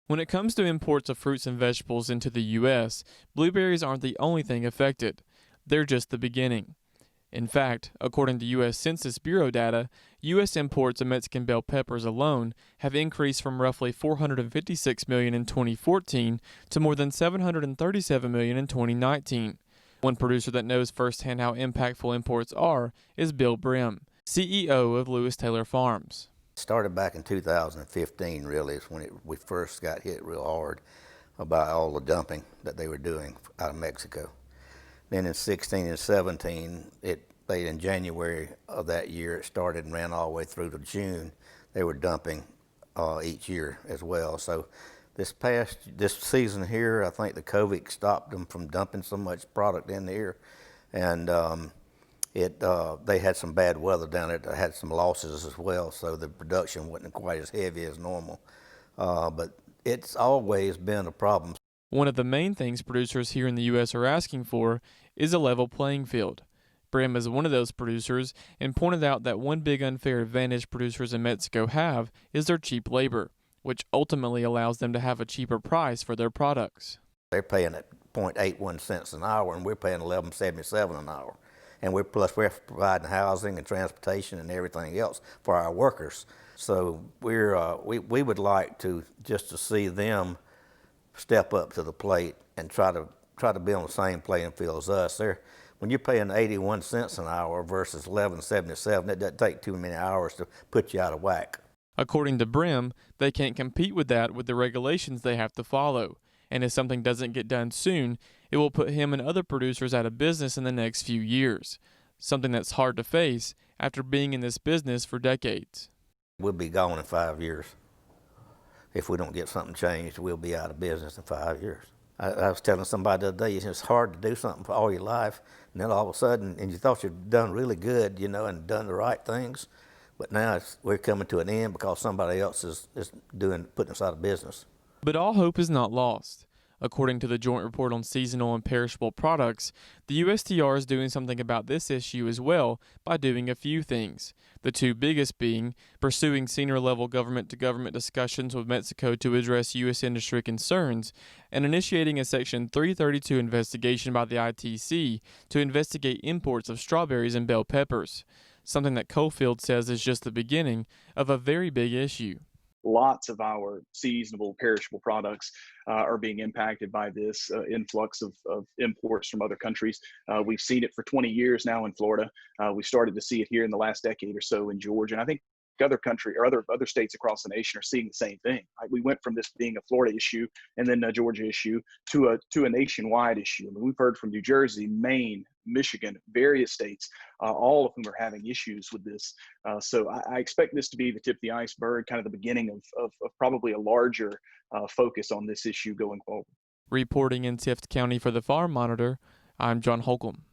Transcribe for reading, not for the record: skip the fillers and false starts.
When it comes to imports of fruits and vegetables into the U.S., blueberries aren't the only thing affected. They're just the beginning. In fact, according to U.S. Census Bureau data, U.S. imports of Mexican bell peppers alone have increased from roughly 456 million in 2014 to more than 737 million in 2019. One producer that knows firsthand how impactful imports are is Bill Brim, CEO of Lewis Taylor Farms. Started back in 2015, really, is when we first got hit real hard by all the dumping that they were doing out of Mexico. Then in 16 and 17, in January of that year, it started and ran all the way through to June. They were dumping each year as well. So this season here, I think the COVID stopped them from dumping so much product in here, and they had some bad weather down there that had some losses as well, so the production wasn't quite as heavy as normal. But it's always been a problem. One of the main things producers here in the U.S. are asking for is a level playing field. Brim is one of those producers and pointed out that one big unfair advantage producers in Mexico have is their cheap labor, which ultimately allows them to have a cheaper price for their products. They're paying at 0.81 cents an hour, and we're paying 11.77 an hour. And we're providing housing and transportation and everything else for our workers. So we would like to see them step up to the plate and try to be on the same playing field as us. When you're paying 81 cents an hour versus 11.77, it doesn't take too many hours to put you out of whack. According to Brim, they can't compete with that with the regulations they have to follow. And if something doesn't get done soon, it will put him and other producers out of business in the next few years, something that's hard to face after being in this business for decades. We'll be gone in 5 years. If we don't get something changed, we'll be out of business in 5 years. I was telling somebody the other day, it's hard to do something for all your life, and then all of a sudden, and you thought you'd done really good, and done the right things, but now we're coming to an end because somebody else is putting us out of business. But all hope is not lost. According to the Joint Report on Seasonal and Perishable Products, the USTR is doing something about this issue as well by doing a few things. The two biggest being pursuing senior-level government-to-government discussions with Mexico to address U.S. industry concerns and initiating a Section 332 investigation by the ITC to investigate imports of strawberries and bell peppers, something that Coalfield says is just the beginning of a very big issue. Lots of our seasonable, perishable products are being impacted by this influx of imports from other countries. We've seen it for 20 years now in Florida. We started to see it here in the last decade or so in Georgia. And I think other states across the nation are seeing the same thing. We went from this being a Florida issue and then a Georgia issue to a nationwide issue. I mean, we've heard from New Jersey, Maine, Michigan, various states, all of whom are having issues with this. So I expect this to be the tip of the iceberg, kind of the beginning of probably a larger focus on this issue going forward. Reporting in Tift County for the Farm Monitor, I'm John Holcomb.